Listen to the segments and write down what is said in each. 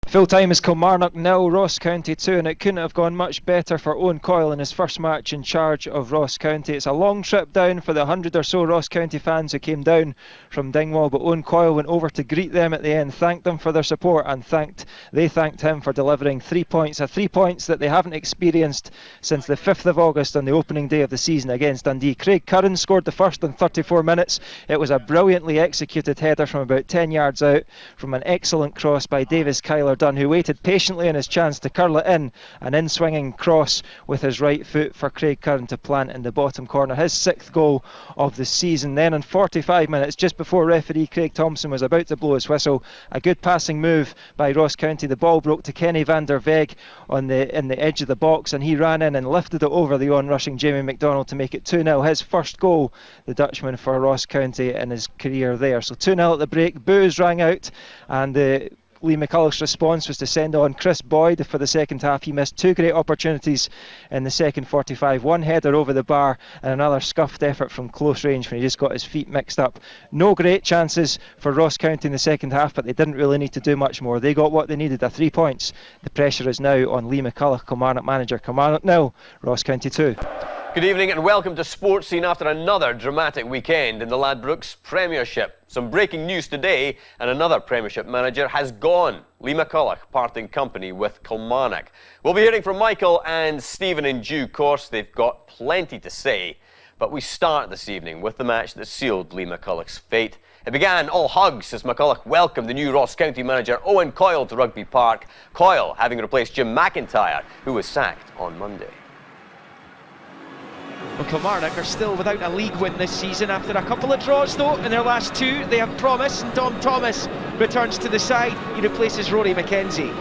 Full time is Kilmarnock 0, Ross County 2, and it couldn't have gone much better for Owen Coyle in his first match in charge of Ross County. It's a long trip down for the 100 or so Ross County fans who came down from Dingwall, but Owen Coyle went over to greet them at the end, thanked them for their support, and they thanked him for delivering 3 points. 3 points that they haven't experienced since the 5th of August on the opening day of the season against Dundee. Craig Curran scored the first in 34 minutes. It was a brilliantly executed header from about 10 yards out from an excellent cross by Davis Kyler Dunn, who waited patiently on his chance to curl it in, an in-swinging cross with his right foot for Craig Curran to plant in the bottom corner. His 6th goal of the season. Then in 45 minutes, just before referee Craig Thompson was about to blow his whistle, a good passing move by Ross County. The ball broke to Kenny van der Weg in the edge of the box, and he ran in and lifted it over the on-rushing Jamie MacDonald to make it 2-0. His first goal, the Dutchman, for Ross County in his career there. So 2-0 at the break. Boos rang out, and Lee McCulloch's response was to send on Chris Boyd for the second half. He missed 2 great opportunities in the second 45. One header over the bar and another scuffed effort from close range when he just got his feet mixed up. No great chances for Ross County in the second half, but they didn't really need to do much more. They got what they needed, 3 points. The pressure is now on Lee McCulloch, Kilmarnock manager. Kilmarnock 0, Ross County 2. Good evening and welcome to Sports Scene after another dramatic weekend in the Ladbrokes Premiership. Some breaking news today, and another Premiership manager has gone. Lee McCulloch parting company with Kilmarnock. We'll be hearing from Michael and Stephen in due course. They've got plenty to say. But we start this evening with the match that sealed Lee McCulloch's fate. It began all hugs as McCulloch welcomed the new Ross County manager Owen Coyle to Rugby Park. Coyle having replaced Jim McIntyre, who was sacked on Monday. Well, Kilmarnock are still without a league win this season after a couple of draws though. In their last 2 they have promise, and Dom Thomas returns to the side. He replaces Rory McKenzie.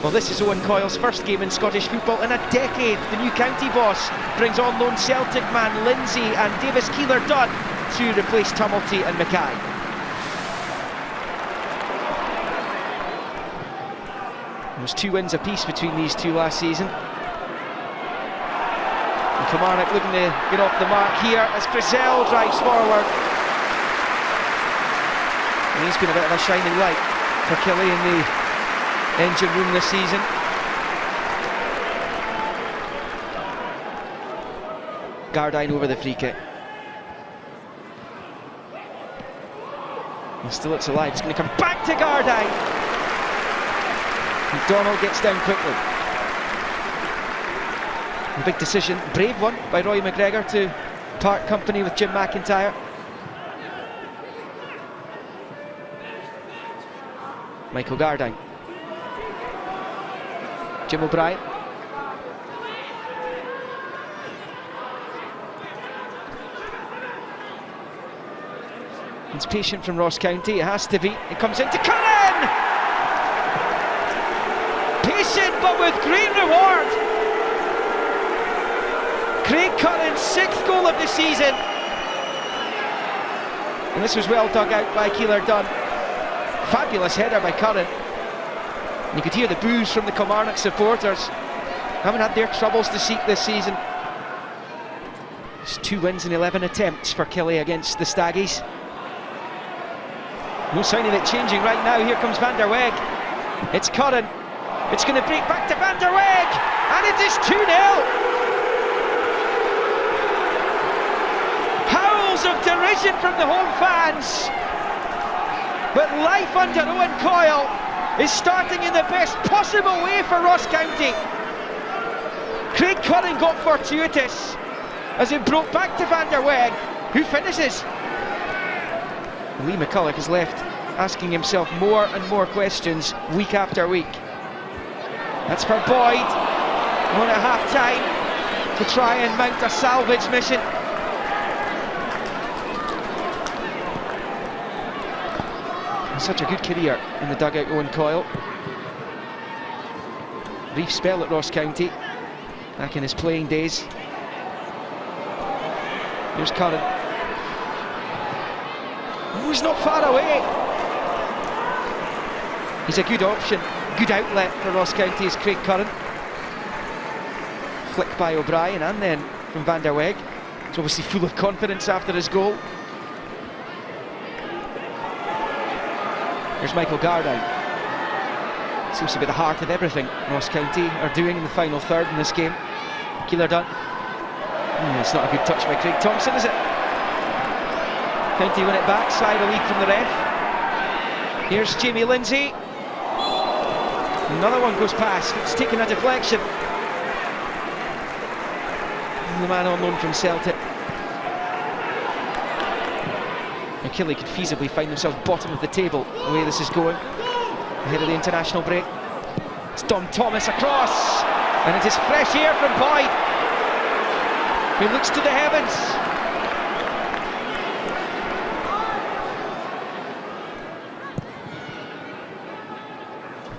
Well, this is Owen Coyle's first game in Scottish football in a decade. The new county boss brings on lone Celtic man Lindsay and Davis Keeler Dunn to replace Tumulty and Mackay. There was 2 wins apiece between these two last season. And Kilmarnock looking to get off the mark here as Frizzell drives forward. And he's been a bit of a shining light for Killie in the engine room this season. Gardyne over the free kick. And still it's alive, it's going to come back to Gardyne. MacDonald gets down quickly. A big decision, brave one by Roy McGregor to part company with Jim McIntyre. Michael Gardyne. Jim O'Brien. It's patient from Ross County, it has to be. It comes into Curran! Patient but with great reward! Craig Curran's 6th goal of the season. And this was well dug out by Keeler Dunn. Fabulous header by Curran. And you could hear the boos from the Kilmarnock supporters. Haven't had their troubles to seek this season. It's 2 wins in 11 attempts for Killie against the Staggies. No sign of it changing right now. Here comes Van der Weg. It's Curran. It's going to break back to Van der Weg. And it is 2-0. Of derision from the home fans, but life under Owen Coyle is starting in the best possible way for Ross County. Craig Curran got fortuitous as it broke back to Van der Weg, who finishes. Lee McCulloch is left asking himself more and more questions week after week. That's for Boyd on at half time to try and mount a salvage mission. Such a good career in the dugout, Owen Coyle. Brief spell at Ross County back in his playing days. Here's Curran. Oh, he's not far away. He's a good option, good outlet for Ross County is Craig Curran. Flick by O'Brien and then from Van der Weg. He's obviously full of confidence after his goal. Here's Michael Gardyne. Seems to be the heart of everything Ross County are doing in the final third in this game. Keeler done. It's not a good touch by Craig Thompson, is it? County win it back, side a lead from the ref. Here's Jamie Lindsay. Another one goes past, it's taking a deflection. The man on loan from Celtic. And Killie could feasibly find themselves bottom of the table the way this is going ahead of the international break. It's Dom Thomas across, and it is fresh air from Boyd, who looks to the heavens.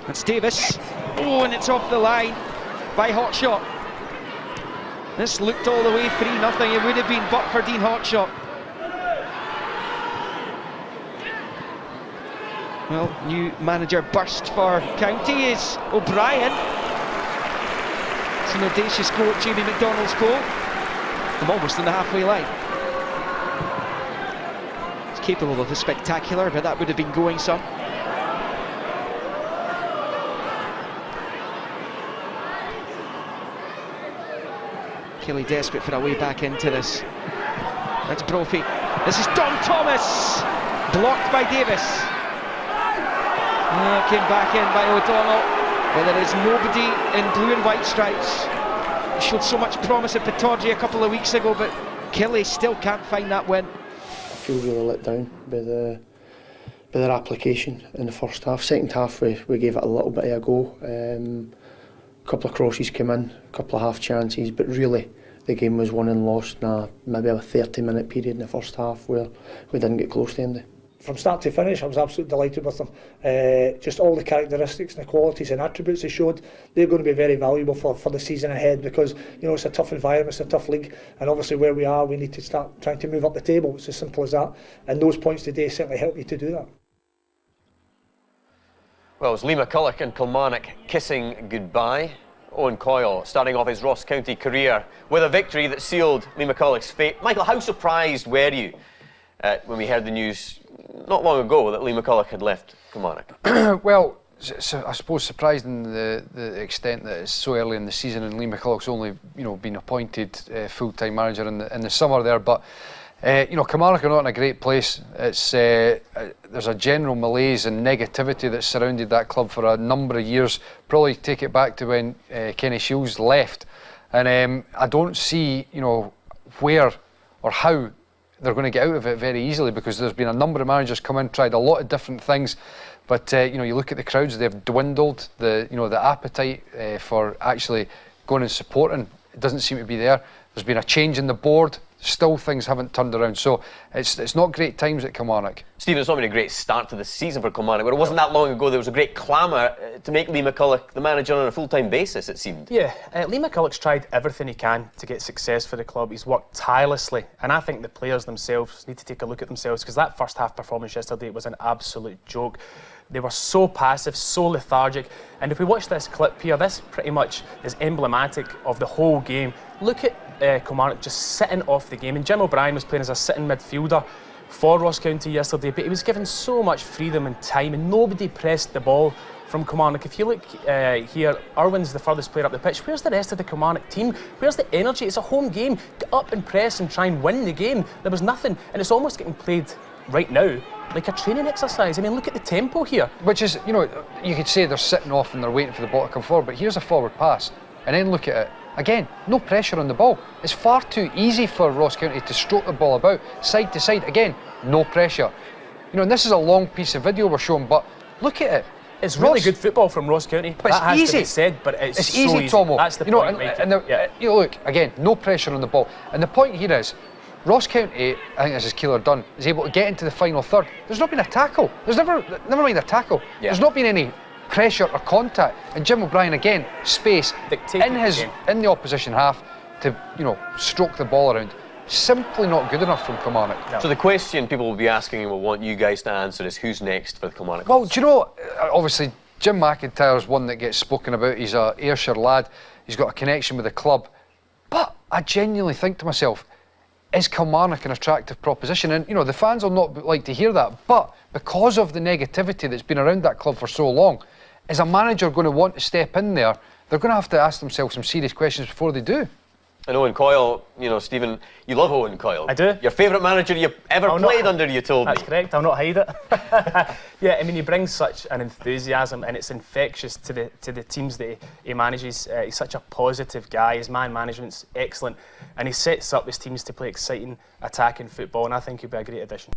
That's Davis. Oh, and it's off the line by Hawkshaw. This looked all the way 3-0. It would have been but for Dean Hawkshaw. Well, new manager burst for County is O'Brien. It's an audacious goal at Jamie MacDonald's goal. I'm almost on the halfway line. It's capable of the spectacular, but that would have been going some. Killie desperate for a way back into this. That's Brophy. This is Dom Thomas! Blocked by Davis. Came back in by O'Donnell. But there is nobody in blue and white stripes. He showed so much promise at Pittodrie a couple of weeks ago, but Killie still can't find that win. I feel really let down by their application in the first half. Second half we gave it a little bit of a go. A couple of crosses came in, a couple of half chances, but really the game was won and lost in maybe a 30-minute period in the first half where we didn't get close to ending. From start to finish, I was absolutely delighted with them. Just all the characteristics and the qualities and attributes they showed, they're going to be very valuable for the season ahead, because you know it's a tough environment, it's a tough league, and obviously where we are, we need to start trying to move up the table. It's as simple as that, and those points today certainly help you to do that. Well, it's Lee McCulloch and Kilmarnock kissing goodbye. Owen Coyle starting off his Ross County career with a victory that sealed Lee McCulloch's fate. Michael, how surprised were you when we heard the news not long ago that Lee McCulloch had left Kilmarnock? Well, so I suppose surprised in the extent that it's so early in the season and Lee McCulloch's only been appointed full-time manager in the summer there, but Kilmarnock are not in a great place. It's there's a general malaise and negativity that's surrounded that club for a number of years. Probably take it back to when Kenny Shiels left, and I don't see where or how they're going to get out of it very easily, because there's been a number of managers come in, tried a lot of different things, but you look at the crowds, they've dwindled. The appetite for actually going and supporting, it doesn't seem to be there. There's been a change in the board. Still, things haven't turned around, so it's not great times at Kilmarnock. Stephen, it's not been a great start to the season for Kilmarnock, but it wasn't that long ago there was a great clamour to make Lee McCulloch the manager on a full-time basis, it seemed. Yeah, Lee McCulloch's tried everything he can to get success for the club. He's worked tirelessly, and I think the players themselves need to take a look at themselves, because that first half performance yesterday was an absolute joke. They were so passive, so lethargic, and if we watch this clip here, this pretty much is emblematic of the whole game. Look at Kilmarnock just sitting off the game, and Jim O'Brien was playing as a sitting midfielder for Ross County yesterday, but he was given so much freedom and time, and nobody pressed the ball from Kilmarnock. If you look here, Erwin's the furthest player up the pitch. Where's the rest of the Kilmarnock team? Where's the energy? It's a home game. Get up and press and try and win the game. There was nothing, and it's almost getting played right now like a training exercise. I mean, look at the tempo here. Which is, you could say they're sitting off and they're waiting for the ball to come forward, but here's a forward pass, and then look at it. Again, no pressure on the ball. It's far too easy for Ross County to stroke the ball about, side to side. Again, no pressure. And this is a long piece of video we're showing, but look at it. It's really good football from Ross County. But that has easy. to be said, but it's so easy, Tomo. That's the point. Look, again, no pressure on the ball. And the point here is, Ross County, I think this is Keeler done, is able to get into the final third. There's not been a tackle. There's never been a tackle. Yeah. There's not been any pressure or contact. And Jim O'Brien, again, space in the opposition half to stroke the ball around. Simply not good enough from Kilmarnock. No. So the question people will be asking and will want you guys to answer is, who's next for the Kilmarnock? Well, do you know, obviously Jim McIntyre's one that gets spoken about. He's a Ayrshire lad. He's got a connection with the club. But I genuinely think to myself, is Kilmarnock an attractive proposition? And the fans will not like to hear that, but because of the negativity that's been around that club for so long, is a manager going to want to step in there? They're going to have to ask themselves some serious questions before they do. And Owen Coyle, you know, Stephen, you love Owen Coyle. I do. Your favourite manager you've ever played under, you told me. That's correct, I'll not hide it. Yeah, I mean, he brings such an enthusiasm and it's infectious to the teams that he manages. He's such a positive guy, his man management's excellent, and he sets up his teams to play exciting, attacking football, and I think he'll be a great addition.